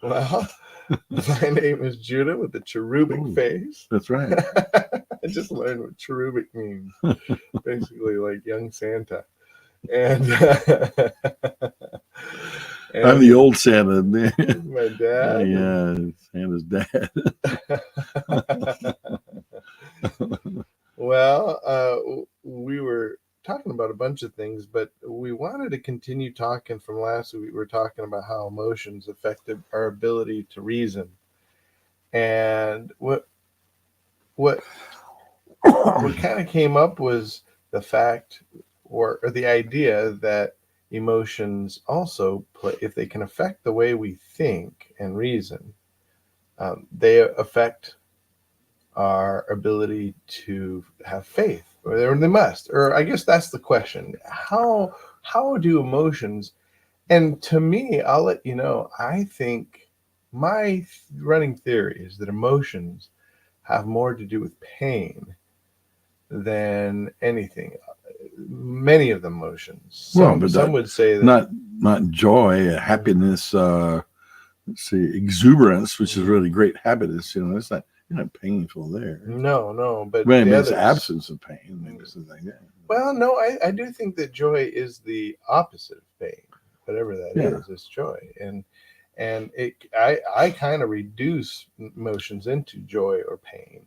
Well, my name is Judah with the cherubic Ooh, face. that's right. I just learned what cherubic means. Basically, like young Santa. And, I'm the and old Santa. my dad. Yeah, Santa's dad. Well, we were talking about a bunch of things, but we wanted to continue talking from last week. We were talking about how emotions affected our ability to reason, and what kind of came up was the fact or the idea that emotions also play, if they can affect the way we think and reason, they affect our ability to have faith, or they must. Or I guess that's the question. How do emotions? And to me, I'll let you know, I think my running theory is that emotions have more to do with pain than anything. Many of the emotions. Well, Some but some would say that not joy, happiness, let's see, exuberance, which is really great happiness. It's not you're not painful there. no, but Well, I the mean, others, it's absence of pain, maybe something like that. well, no, I do think that joy is the opposite of pain. Whatever that Yeah. is, it's joy. And I kind of reduce emotions into joy or pain.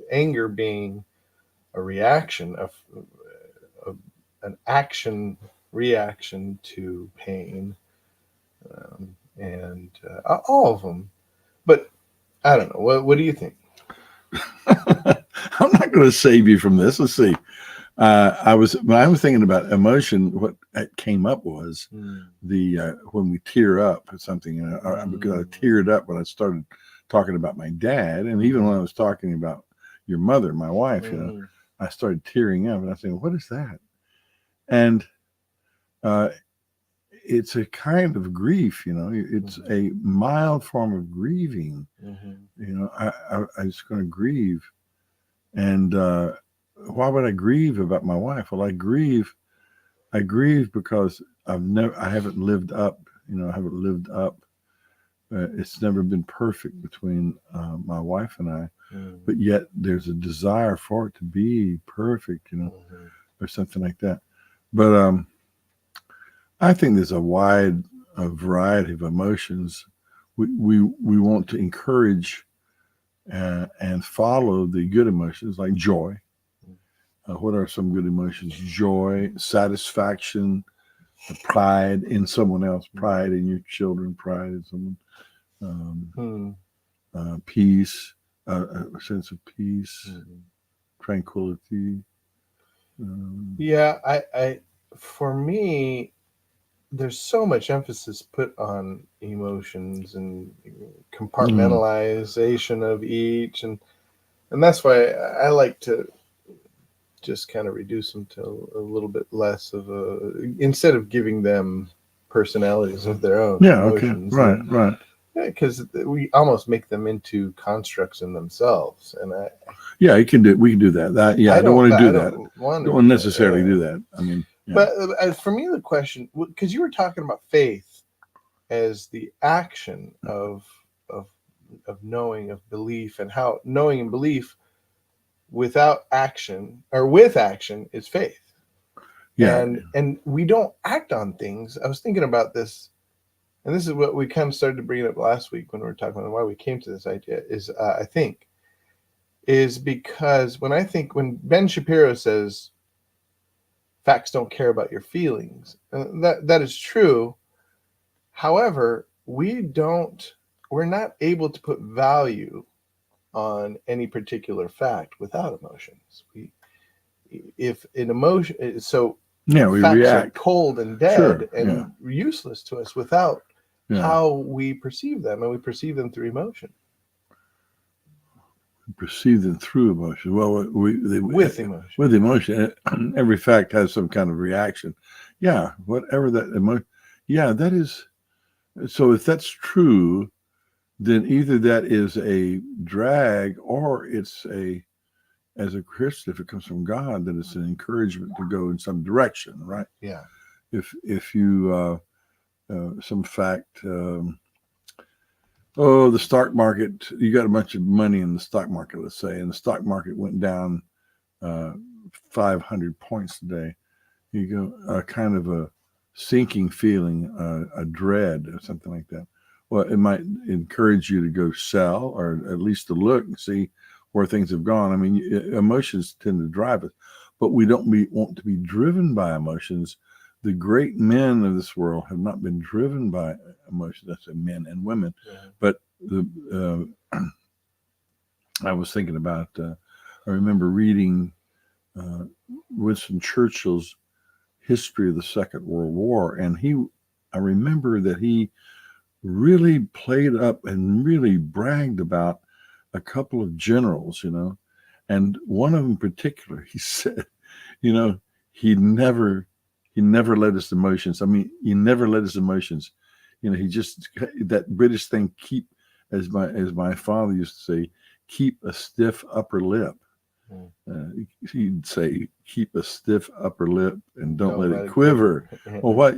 Anger being a reaction of an action reaction to pain, and all of them. But I don't know. What do you think? I'm not going to save you from this. Let's see. When I was thinking about emotion, what came up was the when we tear up or something. Because I teared up when I started talking about my dad, and even when I was talking about your mother, my wife, I started tearing up, and I said, "What is that?" And it's a kind of grief, It's a mild form of grieving. I was going to grieve, and why would I grieve about my wife? Well, I grieve because I haven't lived up. I haven't lived up. It's never been perfect between my wife and I, but yet there's a desire for it to be perfect, or something like that. But I think there's a variety of emotions. We want to encourage and follow the good emotions like joy. What are some good emotions? Joy, satisfaction, pride in someone else, pride in your children, pride in someone, peace, a sense of peace, tranquility. Yeah, I for me, there's so much emphasis put on emotions and compartmentalization of each, and that's why I like to just kind of reduce them to a little bit less of instead of giving them personalities of their own, Yeah. emotions. Okay. Right. Because we almost make them into constructs in themselves, and yeah, you can do. We can do that. Yeah, I don't want to do that. Don't want Don't necessarily do that. I mean, yeah. But for me, the question, because you were talking about faith as the action of of knowing, of belief, and how knowing and belief without action or with action is faith. Yeah. And we don't act on things. I was thinking about this, and this is what we kind of started to bring up last week when we were talking about why we came to this idea. Is I think is because when Ben Shapiro says facts don't care about your feelings, that is true. However, we're not able to put value on any particular fact without emotions. If an emotion, so we facts react. are cold and dead and useless to us without how we perceive them, and we perceive them through emotion. Perceive them through emotion. Well, with emotion. With emotion, every fact has some kind of reaction. Yeah, whatever that emotion. Yeah, that is. So if that's true, then either that is a drag or it's as a Christian, if it comes from God, then it's an encouragement to go in some direction, right? Yeah. If you some fact. The stock market. You got a bunch of money in the stock market, let's say, and the stock market went down 500 points today. You go a kind of a sinking feeling, a dread, or something like that. Well, it might encourage you to go sell, or at least to look and see where things have gone. I mean, emotions tend to drive us, but we don't want to be driven by emotions. The great men of this world have not been driven by emotions. That's men and women. Yeah. But I was thinking about. I remember reading Winston Churchill's history of the Second World War, and I remember that he really played up and really bragged about a couple of generals, and one of them in particular, he said, he never let his emotions. I mean, he never let his emotions. He just, that British thing, keep, as my father used to say, keep a stiff upper lip. He'd say, keep a stiff upper lip and don't let it quiver. Well,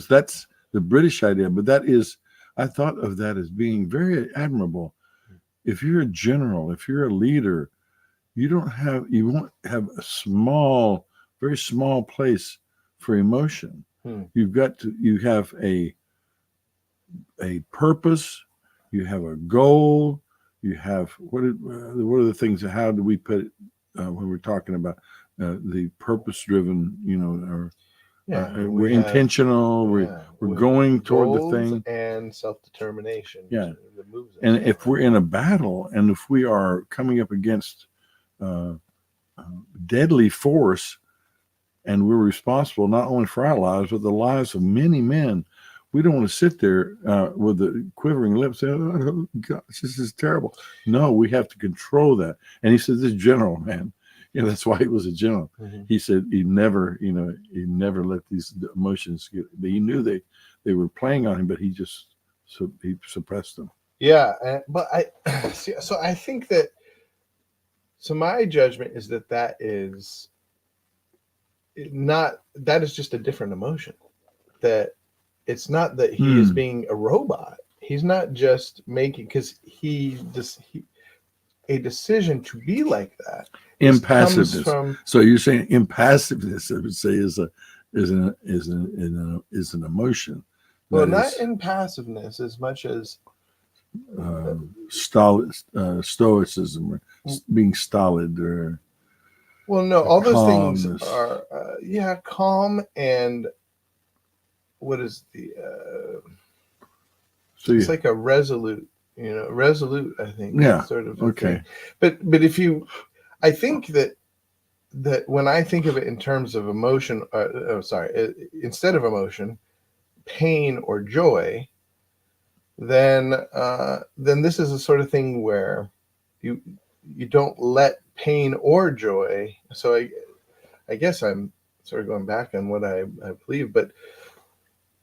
that's the British idea, but that is, I thought of that as being very admirable. If you're a general, if you're a leader, you won't have a very small place for emotion. You have a purpose, you have a goal, you have, what are the things, how do we put it when we're talking about the purpose-driven, we're intentional. We're going toward the thing, and self-determination. Yeah, and if we're in a battle, and if we are coming up against deadly force, and we're responsible not only for our lives but the lives of many men, we don't want to sit there with the quivering lips saying, "Oh gosh, this is terrible." No, we have to control that. And he said, "This general, man." That's why he was a general. Mm-hmm. He said he never let these emotions get. He knew they were playing on him, but he suppressed them. Yeah, but I think that. So my judgment is that is not. That is just a different emotion. That it's not that he is being a robot. He's not just making, because a decision to be like that. Impassiveness. So you're saying impassiveness, I would say, is an emotion. Well, not impassiveness as much as stoicism, or being stolid, or all those things are calm, and what is the it's like a resolute, I think. Yeah. Sort of. Okay. Thing. But I think that when I think of it in terms of emotion, instead of emotion, pain or joy, then this is a sort of thing where you don't let pain or joy. So I guess I'm sort of going back on what I believe, but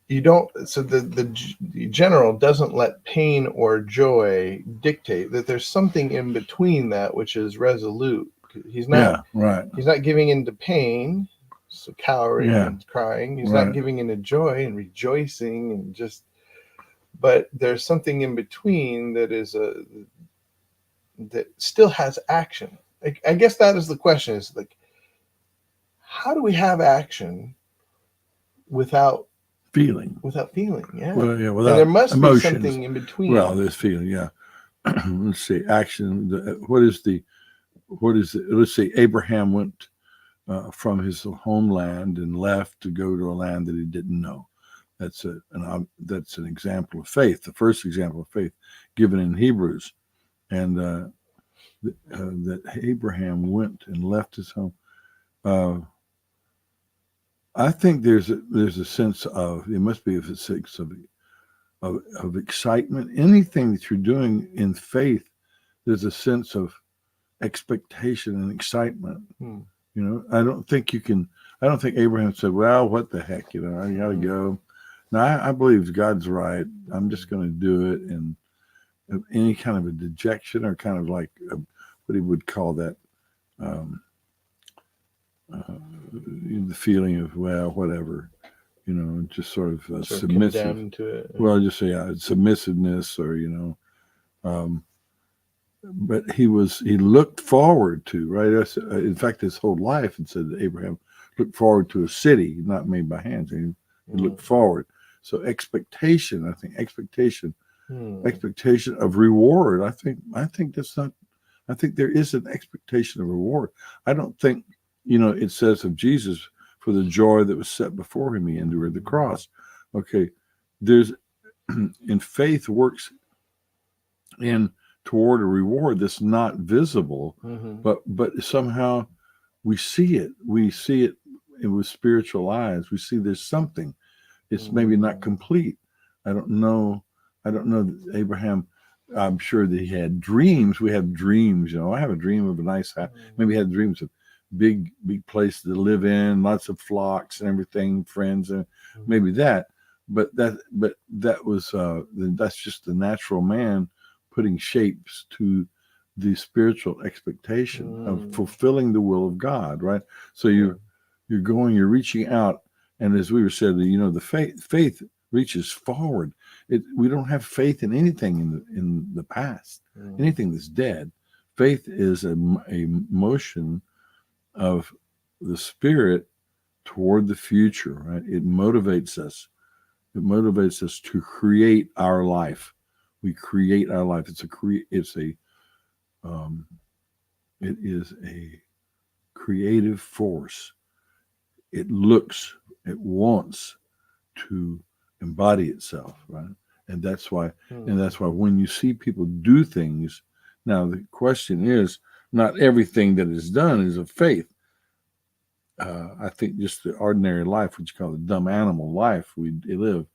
you don't. So the general doesn't let pain or joy dictate. That there's something in between that which is resolute. He's not. Yeah, right. He's not giving into pain, so cowering and crying. He's not giving into joy and rejoicing and just. But there's something in between that that still has action. I guess that is the question. Is like, how do we have action without feeling? Yeah. Well, yeah. Without and there must emotions. Be something in between. Well, there's feeling. Yeah. Let's see. Action. What is it? Let's say Abraham went from his homeland and left to go to a land that he didn't know. That's an example of faith. The first example of faith given in Hebrews, and that Abraham went and left his home. I think there's a sense of, there must be a sense of excitement. Anything that you're doing in faith, there's a sense of expectation and excitement. I don't think Abraham said, "Well, what the heck, I gotta go." No, I believe God's right. I'm just going to do it. And any kind of a dejection, or kind of like what he would call that, the feeling of, well, whatever, just sort of sort of submissive. condemned to it. Well, just say submissiveness, or but he looked forward to, right. In fact, his whole life, it said that Abraham looked forward to a city not made by hands. He looked forward. So expectation, I think expectation of reward. I think that's not. I think there is an expectation of reward. I don't think, it says of Jesus, for the joy that was set before him, he endured the cross. Okay, there's in faith works in toward a reward that's not visible, but somehow we see it. We see it with spiritual eyes. We see there's something. It's maybe not complete. I don't know that Abraham. I'm sure that he had dreams. We have dreams. I have a dream of a nice house. Maybe he had dreams of big place to live in, lots of flocks and everything, friends, and maybe that. But that was that's just the natural man putting shapes to the spiritual expectation of fulfilling the will of God, right? So you're reaching out, and as we were said, the faith reaches forward. We don't have faith in anything in the past, anything that's dead. Faith is a motion of the spirit toward the future, right? It motivates us. It motivates us to create our life. We create our life. It is a creative force. It wants to embody itself, right? And that's why when you see people do things, now the question is, not everything that is done is of faith. I think just the ordinary life, what you call the dumb animal life we live,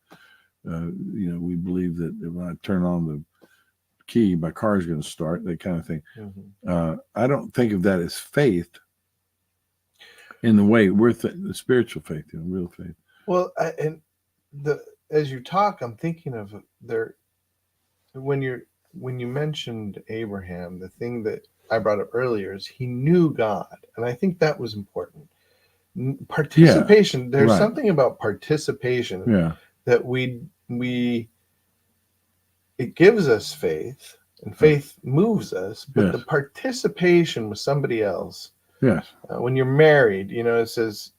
we believe that when I turn on the key, my car is going to start, that kind of thing. I don't think of that as faith in the way we're the spiritual faith, real faith. Well, as you talk, I'm thinking of when you mentioned Abraham, the thing that I brought up earlier is he knew God, and I think that was important. Participation. There's something about participation that it gives us faith, and faith moves us, but the participation with somebody else. Yes. When you're married, it says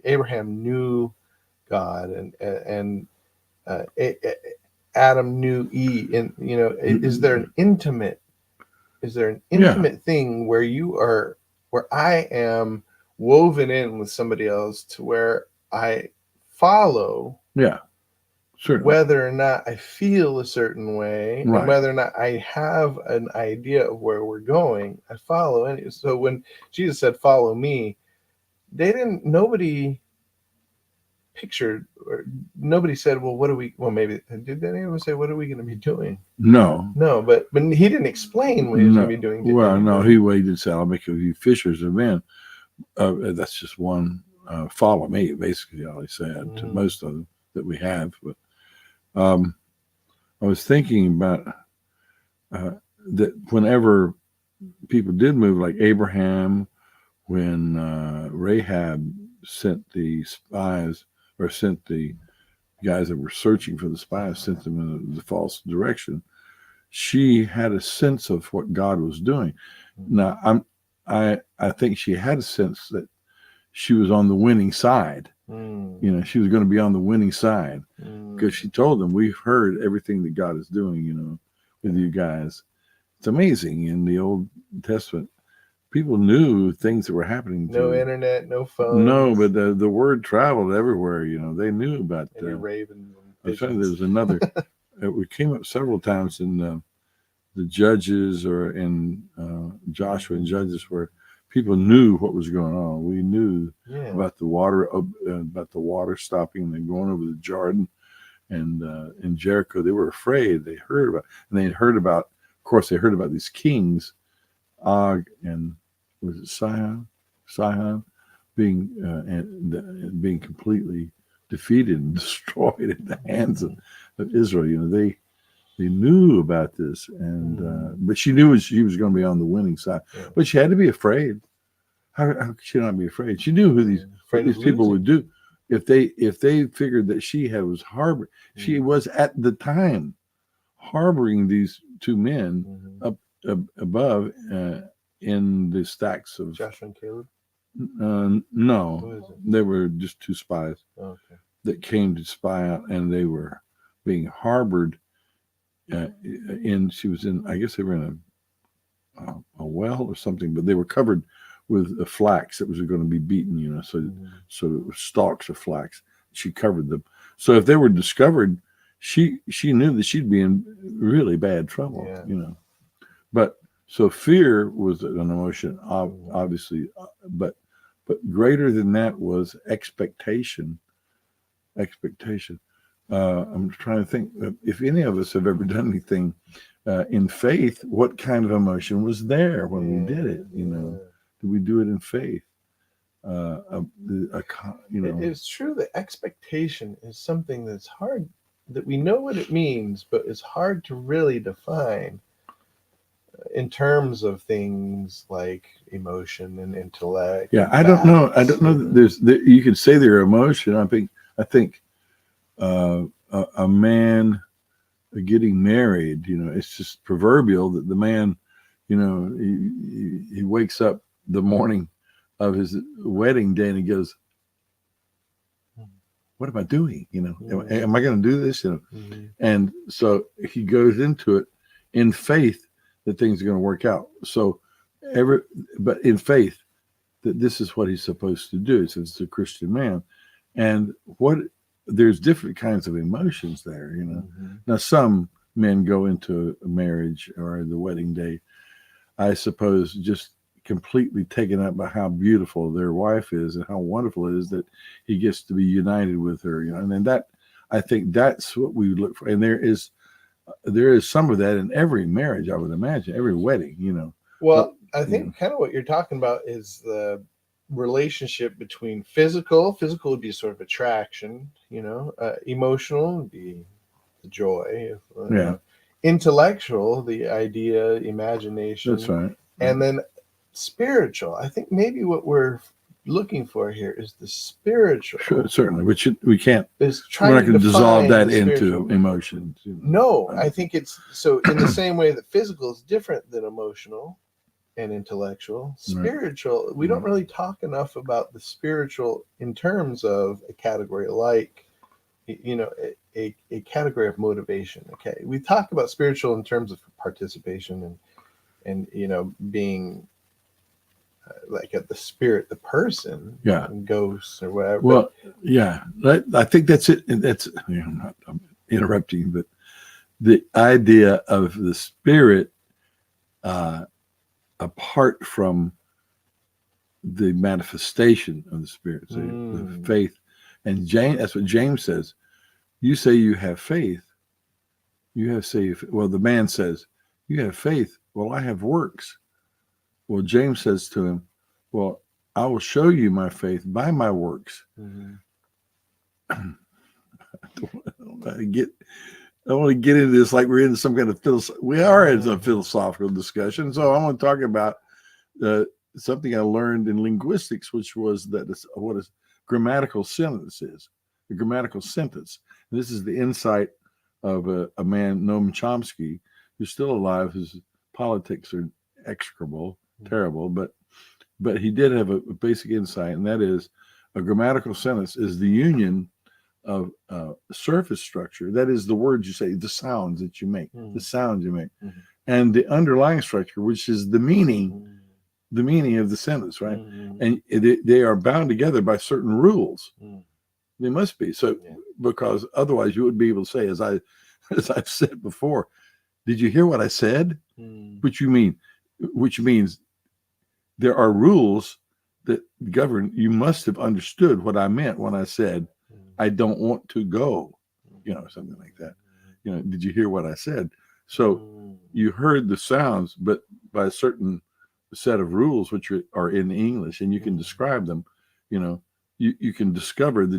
Abraham knew God, and Adam knew Eve. And is there an intimate thing where I am woven in with somebody else to where I follow? Yeah. Certainly. Whether or not I feel a certain way, and whether or not I have an idea of where we're going, I follow anyway. So when Jesus said, "Follow me," nobody pictured, or nobody said, "Well, what are we?" Well, maybe did anyone say, "What are we going to be doing?" No, but he didn't explain what he was going to be doing. He waited. Said, "I'll make you fishers of men." That's just one. Follow me, basically. All he said to most of them that we have, but. I was thinking about that whenever people did move, like Abraham, when Rahab sent the spies, or sent the guys that were searching for the spies, sent them in the false direction, she had a sense of what God was doing. Now, I think she had a sense that she was on the winning side. She was going to be on the winning side, because she told them, "We've heard everything that God is doing, with you guys." It's amazing. In the Old Testament, people knew things that were happening. No internet, no phone. No, but the word traveled everywhere. They knew about ravens. There was another. We came up several times in the Judges, or in Joshua and Judges, where people knew what was going on. We knew about the water stopping and then going over the Jordan, and in Jericho they were afraid. They heard about, and they heard about. Of course, they heard about these kings, Og and was it Sihon, being completely defeated and destroyed at the hands of Israel. They knew about this, and but she knew she was going to be on the winning side. But she had to be afraid. How could she not be afraid? She knew who these people would do. if they figured that she was at the time harboring these two men up above in the stacks of Joshua and Caleb. No, they were just two spies that came to spy out, and they were being harbored. She was in. I guess they were in a well or something, but they were covered with flax that was going to be beaten. So it was stalks of flax. She covered them. So if they were discovered, she knew that she'd be in really bad trouble. But so fear was an emotion, obviously, but greater than that was expectation. I'm trying to think if any of us have ever done anything in faith. What kind of emotion was there when we did it? Did we do it in faith? It's true that expectation is something that's hard. That we know what it means, but it's hard to really define in terms of things like emotion and intellect. Yeah, I don't know that you could say they're emotion. I think a man getting married, it's just proverbial that the man, he wakes up the morning of his wedding day and he goes, what am I doing? Am I going to do this? And so he goes into it in faith that things are going to work out. So but in faith that this is what he's supposed to do, since it's a Christian man. And there's different kinds of emotions there, Now, some men go into a marriage or the wedding day, I suppose, just completely taken up by how beautiful their wife is and how wonderful it is that he gets to be united with her, and then that, I think that's what we look for. And there is some of that in every marriage, I would imagine, every wedding, Well, I think kind of what you're talking about is the relationship between physical would be sort of attraction, emotional would be the joy, intellectual, the idea, imagination. That's right. And then spiritual, I think maybe what we're looking for here is the spiritual. Sure, certainly, which we can't. We're not going to dissolve that into emotions. No, I think it's so in the same way that physical is different than emotional and intellectual. Spiritual, we don't really talk enough about the spiritual in terms of a category like, a category of motivation. Okay, we talk about spiritual in terms of participation and being like at the spirit, the person, ghosts or whatever. Well, I think that's it. And that's, I'm interrupting, but the idea of the spirit apart from the manifestation of the spirit, so the faith. And that's what James says. You say you have faith. Well, the man says, you have faith. Well, I have works. Well, James says to him, well, I will show you my faith by my works. I don't want to get into this like we're in some kind of we are in a philosophical discussion. So I want to talk about something I learned in linguistics, which was what a grammatical sentence is. A grammatical sentence. And this is the insight of a man, Noam Chomsky, who's still alive, whose politics are execrable, terrible, but he did have a basic insight, and that is a grammatical sentence is the union of surface structure, that is the words you say, the sounds that you make, the sounds you make, and the underlying structure, which is the meaning of the sentence, right? And they are bound together by certain rules. They must be so, because otherwise you wouldn't be able to say, as I've said before, did you hear what I said? Which means there are rules that govern. You must have understood what I meant when I said, I don't want to go, something like that. Did you hear what I said? So you heard the sounds, but by a certain set of rules, which are in English, and you can describe them, you can discover the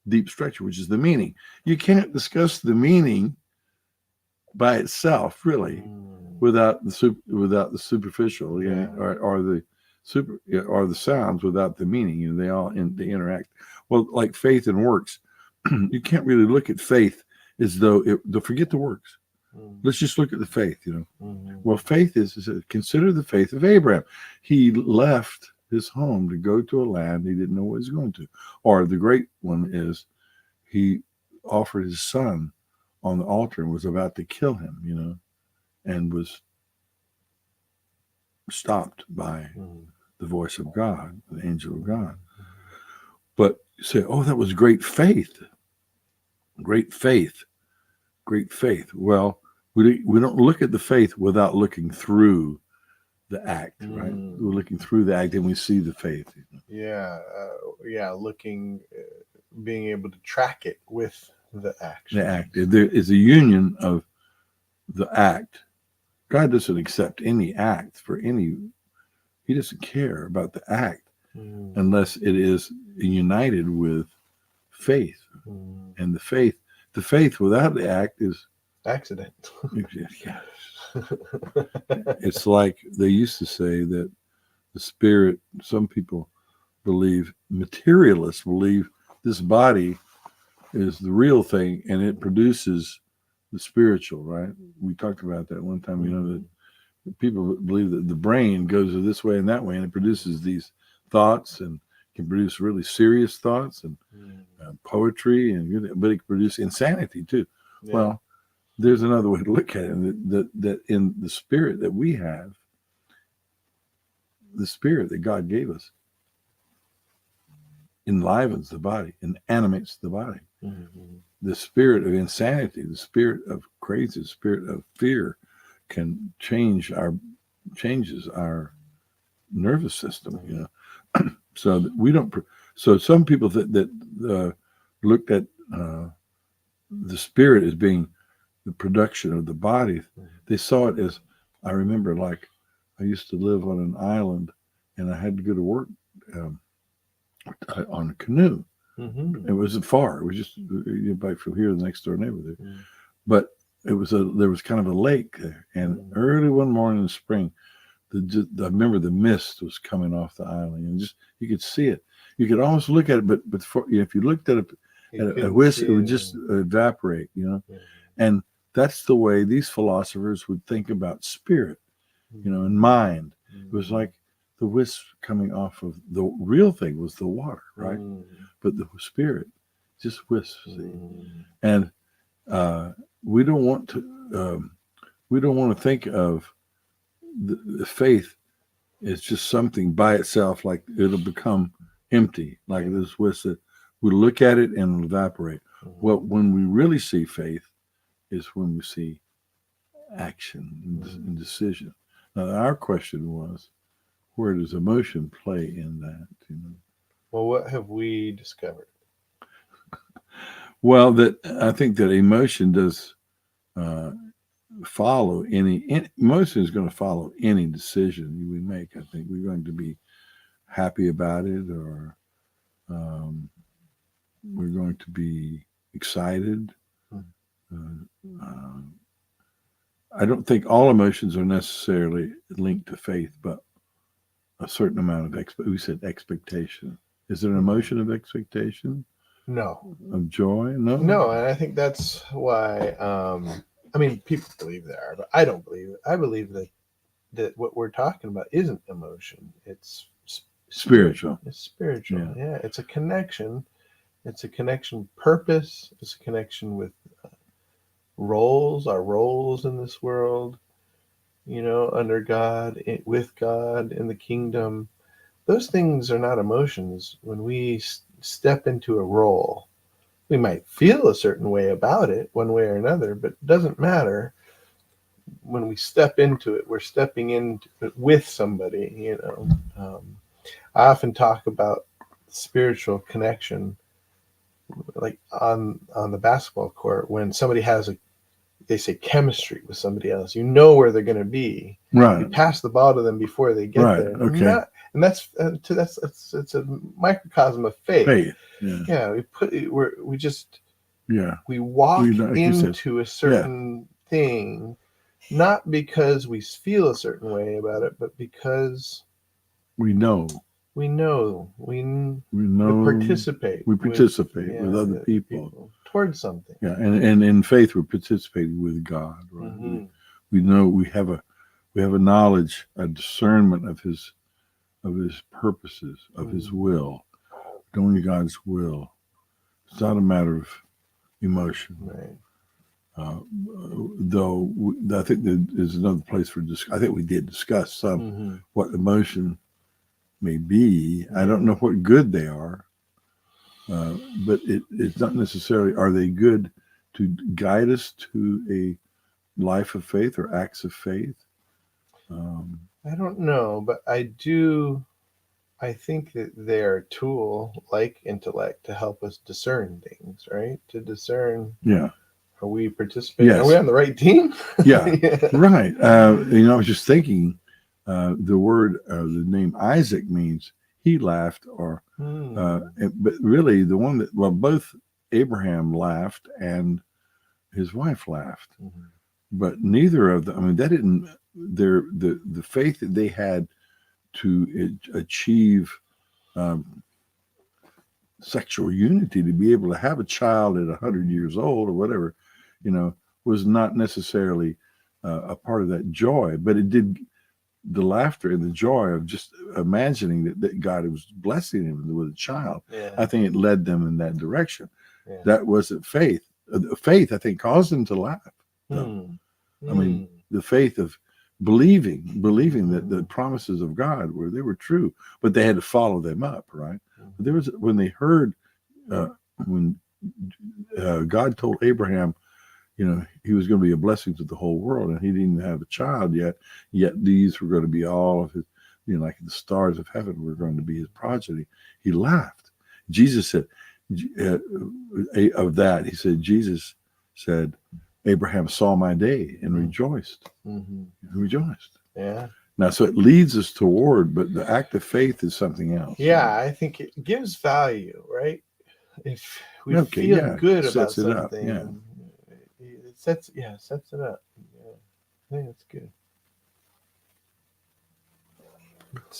deep structure, which is the meaning. You can't discuss the meaning by itself, really, without the superficial, or the sounds without the meaning. They interact. Well, like faith and works, you can't really look at faith as though forget the works. Let's just look at the faith, Well, faith is consider the faith of Abraham. He left his home to go to a land he didn't know what he was going to. Or the great one is he offered his son on the altar and was about to kill him, and was stopped by the voice of God, the angel of God. But you say, oh, that was great faith. Great faith. Great faith. Well, we don't look at the faith without looking through the act, right? We're looking through the act and we see the faith. Yeah, looking, being able to track it with the action. The act. There is a union of the act. God doesn't accept any act he doesn't care about the act unless it is united with faith. And the faith without the act is accident. It's like they used to say that the spirit, some people believe, materialists believe this body is the real thing and it produces the spiritual, right? We talked about that one time, that people believe that the brain goes this way and that way and it produces these thoughts and can produce really serious thoughts and poetry, but it can produce insanity too. Yeah. Well, there's another way to look at it, that in the spirit that we have, the spirit that God gave us enlivens the body and animates the body. The spirit of insanity, the spirit of crazy, the spirit of fear can changes our nervous system, So that we don't. So some people that looked at the spirit as being the production of the body, they saw it as, I remember, like I used to live on an island and I had to go to work on a canoe. It wasn't far. It was just back from here, the next door neighbor there. But there was kind of a lake there. And early one morning in spring, I remember the mist was coming off the island, and just you could see it. You could almost look at it, but if you looked at a whisk, it would just evaporate, And that's the way these philosophers would think about spirit, and mind. It was like the wisp coming off of the real thing was the water, right? But the spirit just wisps. And we don't want to think of the faith is just something by itself, like it'll become empty, like this wisp that we look at it and it'll evaporate. Well, when we really see faith is when we see action and decision. Now, our question was, where does emotion play in that? Well, what have we discovered? Well, I think that emotion does follow emotion is going to follow any decision we make. I think we're going to be happy about it, or we're going to be excited. I don't think all emotions are necessarily linked to faith, but a certain amount of we said expectation. Is there an emotion of expectation? No. Of joy? No, and I think that's why. People believe there are, but I don't believe it. I believe that what we're talking about isn't emotion; it's spiritual. It's spiritual. Yeah, it's a connection. It's a connection purpose. It's a connection with our roles in this world. Under God, with God, in the kingdom. Those things are not emotions. When we step into a role, we might feel a certain way about it, one way or another, but it doesn't matter. When we step into it, we're stepping into it with somebody. I often talk about spiritual connection, like on the basketball court, when somebody has they say chemistry with somebody else. You know where they're going to be. Right. You pass the ball to them before they get there. Okay. And that's it's a microcosm of faith. Faith. Yeah. We walk like into a certain thing, not because we feel a certain way about it, but because we know. we know participate. We participate with other the people towards something. Yeah, and in faith, we're participating with God. Right? Mm-hmm. We know we have a knowledge, a discernment of His purposes, of His will, doing God's will. It's not a matter of emotion. Right. Though I think there's another place for I think we did discuss some what emotion may be. I don't know what good they are, but it's not necessarily are they good to guide us to a life of faith or acts of faith. I don't know, but I think that they're a tool like intellect to help us discern things, right? To discern. Yeah. Are we participating? Yes. Are we on the right team? Yeah. Right. I was just thinking the word, the name Isaac means he laughed, or, but really the one that, both Abraham laughed and his wife laughed, but neither of them, that didn't, the faith that they had to achieve sexual unity, to be able to have a child at 100 years old or whatever, was not necessarily a part of that joy, but it did. The laughter and the joy of just imagining that God was blessing him with a child, I think it led them in that direction. That wasn't faith. Faith, I think, caused them to laugh. I mean, the faith of believing that the promises of God were true, but they had to follow them up, right? But there was, when they heard, when God told Abraham, he was going to be a blessing to the whole world, and he didn't have a child yet these were going to be all of his, like the stars of heaven were going to be his progeny. He laughed. Jesus said, of that, he said, Jesus said, Abraham saw my day and rejoiced. Rejoiced. Yeah. Now, so it leads us toward, but the act of faith is something else. Yeah, I think it gives value, right? If we feel good about something, it sets it up. Yeah, I think that's good.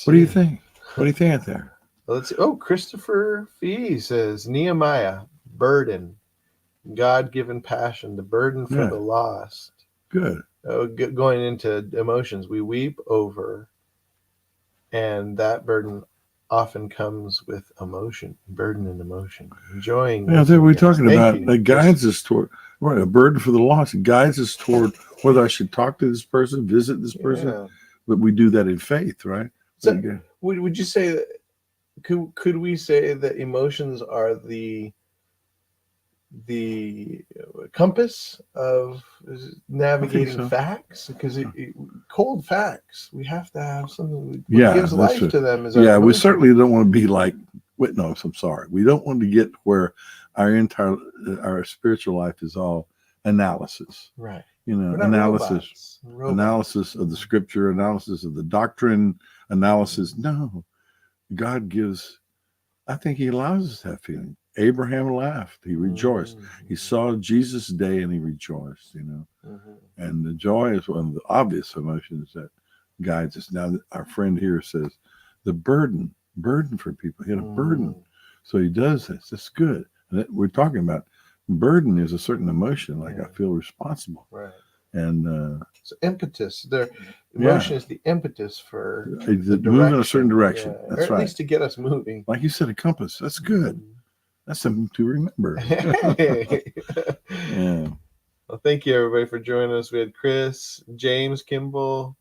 What do you think? What do you think out there? Let's see. Oh, Christopher Fee says Nehemiah, burden, God-given passion, the burden for the lost. Good. Going into emotions, we weep over, and that burden often comes with emotion, burden and emotion, enjoying. Yeah, we're talking about that guides us toward, right, a burden for the lost. It guides us toward whether I should talk to this person, visit this person, but we do that in faith, right? So would you say that, could we say that emotions are the compass of navigating facts? Because cold facts, we have to have something that gives life to them. We certainly don't want to be like, I'm sorry. We don't want to get where our spiritual life is all analysis. Right. Analysis of the scripture, analysis of the doctrine, analysis. No, God gives, I think he allows us to have feeling. Abraham laughed. He rejoiced. He saw Jesus' day and he rejoiced, And the joy is one of the obvious emotions that guides us. Now, our friend here says the burden for people. He had a burden. So he does this. That's good. And we're talking about burden is a certain emotion, like I feel responsible. Right. And so impetus. Their emotion is the impetus for the move in a certain direction. Yeah. That's or at least to get us moving. Like you said, a compass. That's good. That's something to remember. Yeah. Well, thank you everybody for joining us. We had Chris, James, Kimball,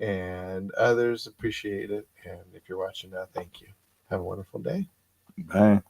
and others. Appreciate it. And if you're watching now, thank you. Have a wonderful day. Bye.